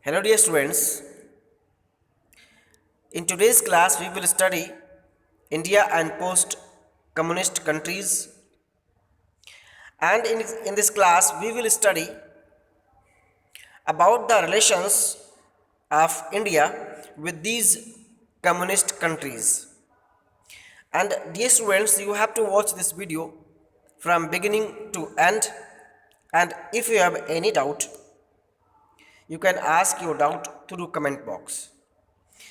Hello dear students, in today's class we will study India and post-communist countries, and in this class we will study about the relations of India with these communist countries. And dear students, you have to watch this video from beginning to end, and if you have any doubt you can ask your doubt through comment box.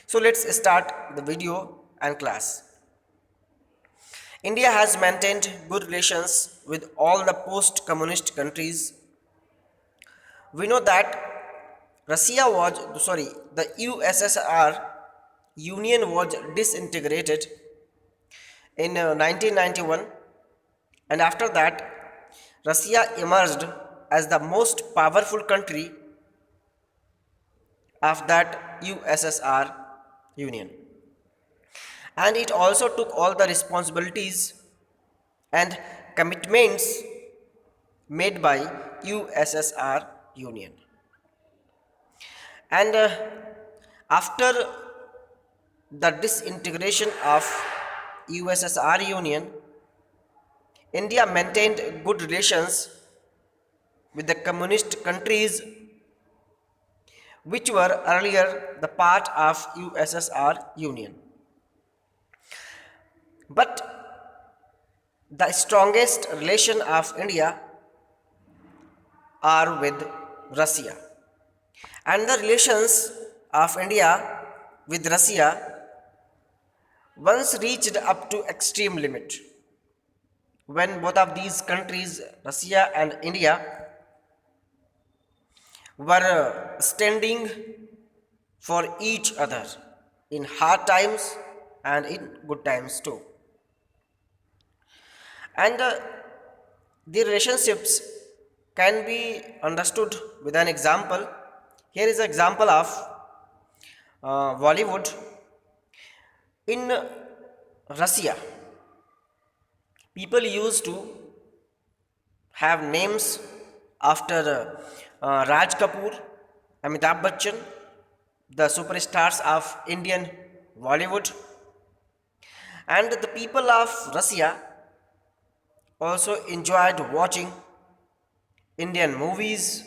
So let's start the video and class. India has maintained good relations with all the post communist countries. We know that the USSR Union was disintegrated in 1991, and after that, Russia emerged as the most powerful country of that USSR Union. And it also took all the responsibilities and commitments made by USSR Union. And after the disintegration of USSR Union, India maintained good relations with the communist countries which were earlier the part of USSR Union. But the strongest relation of India are with Russia. And the relations of India with Russia once reached up to extreme limit when both of these countries, Russia and India, were standing for each other in hard times and in good times too. And the relationships can be understood with an example. Here is an example of Bollywood. In Russia, people used to have names after Raj Kapoor, Amitabh Bachchan, the superstars of Indian Bollywood, and the people of Russia also enjoyed watching Indian movies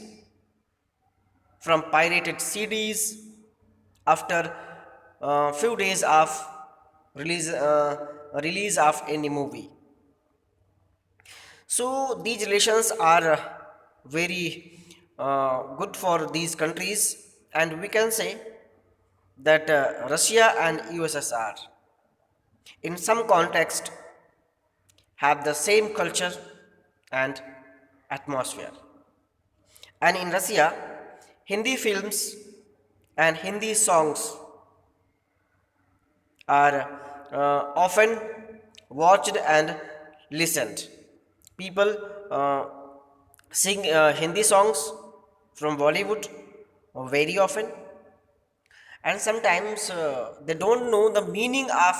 from pirated CDs after a few days of release, release of any movie. So these relations are very good for these countries, and we can say that Russia and USSR in some context have the same culture and atmosphere. And in Russia, Hindi films and Hindi songs are often watched and listened. People sing Hindi songs from Bollywood very often, and sometimes they don't know the meaning of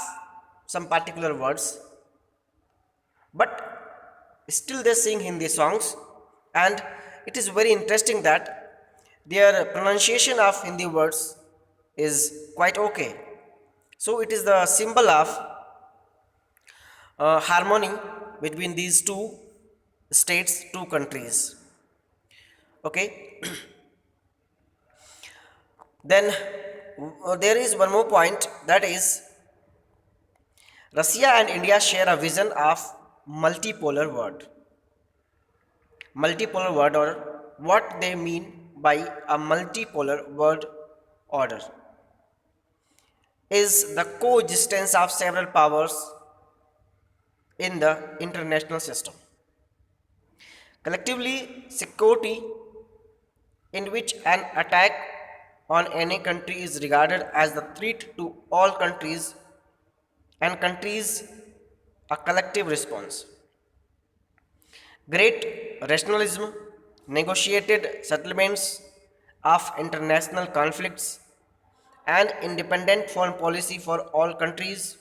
some particular words, but still they sing Hindi songs, and it is very interesting that their pronunciation of Hindi words is quite okay. So it is the symbol of harmony between these two states, two countries. Okay. Then there is one more point, that is Russia and India share a vision of multipolar world. Multipolar world order. What they mean by a multipolar world order is the coexistence of several powers in the international system. Collectively, security in which an attack on any country is regarded as the threat to all countries, and countries a collective response. Great rationalism, negotiated settlements of international conflicts, and independent foreign policy for all countries,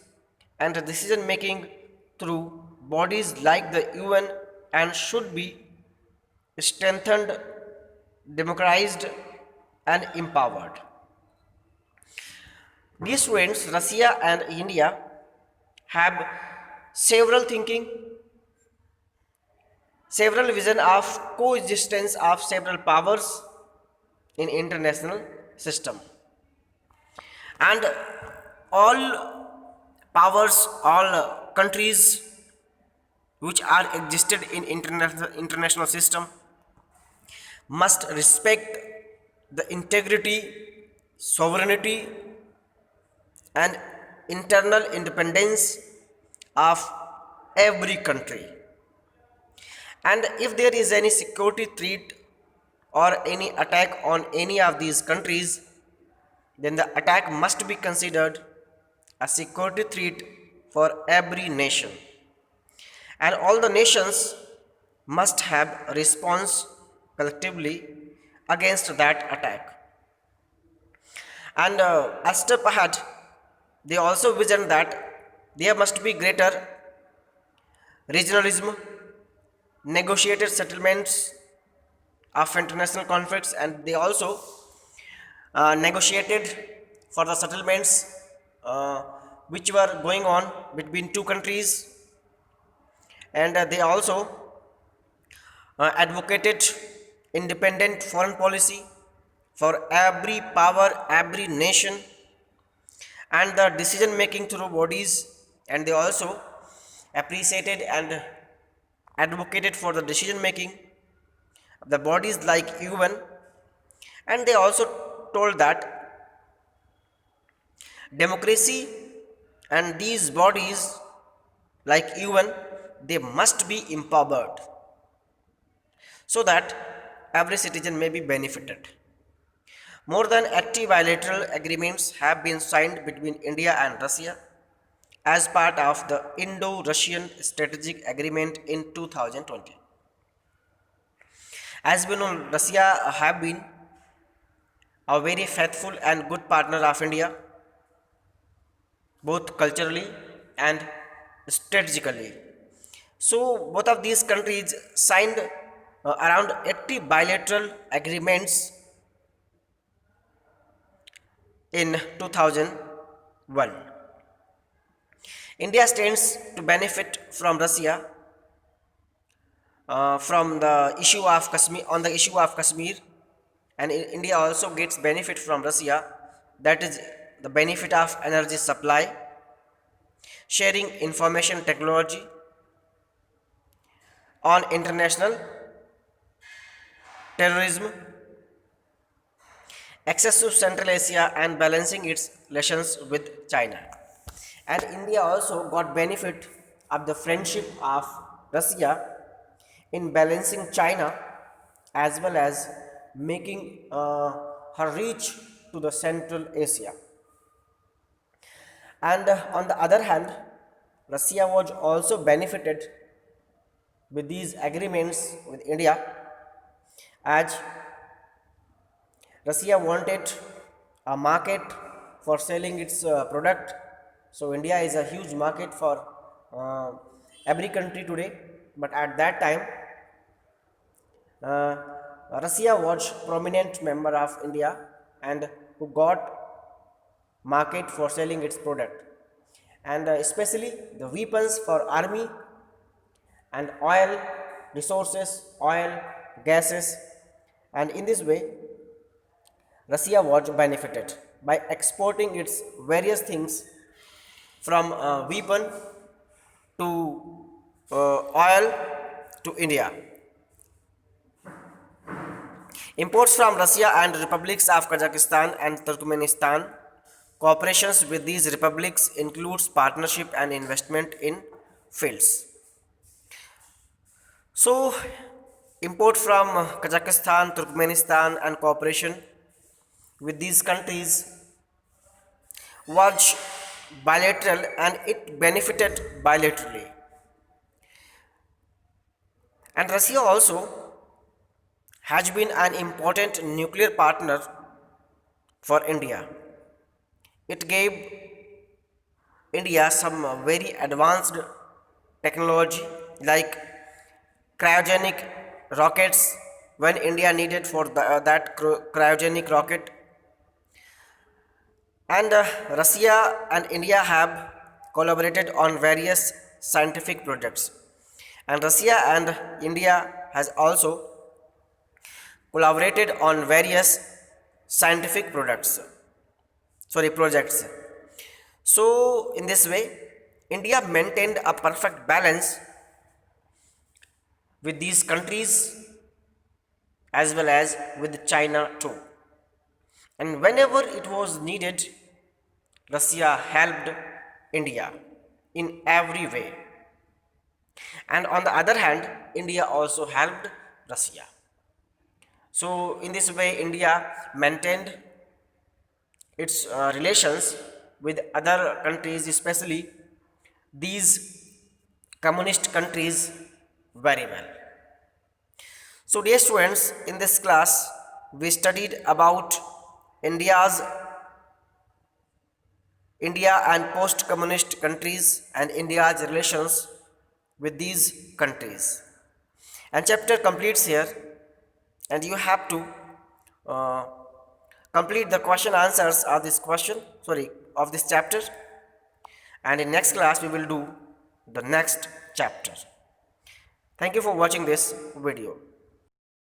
and decision making through bodies like the UN, and should be strengthened, democratized, and empowered. These students, Russia and India, have several thinking, several vision of coexistence of several powers in international system, and all powers, all countries which are existed in international system must respect the integrity, sovereignty, and internal independence of every country. And if there is any security threat or any attack on any of these countries, then the attack must be considered a security threat for every nation. And all the nations must have a response collectively against that attack. And a step ahead, they also vision that there must be greater regionalism, negotiated settlements of international conflicts, and they also negotiated for the settlements uh, which were going on between two countries, and they also advocated independent foreign policy for every power, every nation, and the decision making through bodies, and they also appreciated and advocated for the decision making of the bodies like UN, and they also told that democracy and these bodies like UN, they must be empowered so that every citizen may be benefited. More than 80 bilateral agreements have been signed between India and Russia as part of the Indo-Russian Strategic Agreement in 2020. As we know, Russia have been a very faithful and good partner of India, both culturally and strategically. So both of these countries signed around 80 bilateral agreements in 2001. India stands to benefit from Russia from the issue of Kashmir, on the issue of Kashmir, and India also gets benefit from Russia, that is the benefit of energy supply, sharing information technology on international terrorism, access to Central Asia, and balancing its relations with China. And India also got benefit of the friendship of Russia in balancing China as well as making her reach to the Central Asia. And on the other hand, Russia was also benefited with these agreements with India, as Russia wanted a market for selling its product. So India is a huge market for uh, every country today, but at that time uh, Russia was prominent member of India and who got market for selling its product, and especially the weapons for army and oil resources, oil, gases, and in this way Russia was benefited by exporting its various things from weapon to oil to India. Imports from Russia and republics of Kazakhstan and Turkmenistan. Cooperations with these republics includes partnership and investment in fields. So, import from Kazakhstan, Turkmenistan, and cooperation with these countries was bilateral and it benefited bilaterally. And Russia also has been an important nuclear partner for India. It gave India some very advanced technology like cryogenic rockets when India needed for that cryogenic rocket. And Russia and India have collaborated on various scientific projects. And Russia and India has also collaborated on various scientific projects. So in this way, India maintained a perfect balance with these countries as well as with China too. And whenever it was needed, Russia helped India in every way. And on the other hand, India also helped Russia. So, in this way, India maintained its relations with other countries, especially these communist countries, very well. So, dear students, in this class, we studied about India's India and post-communist countries and India's relations with these countries. And chapter completes here, and you have to uh, complete the question answers of this of this chapter. And in next class, we will do the next chapter. Thank you for watching this video.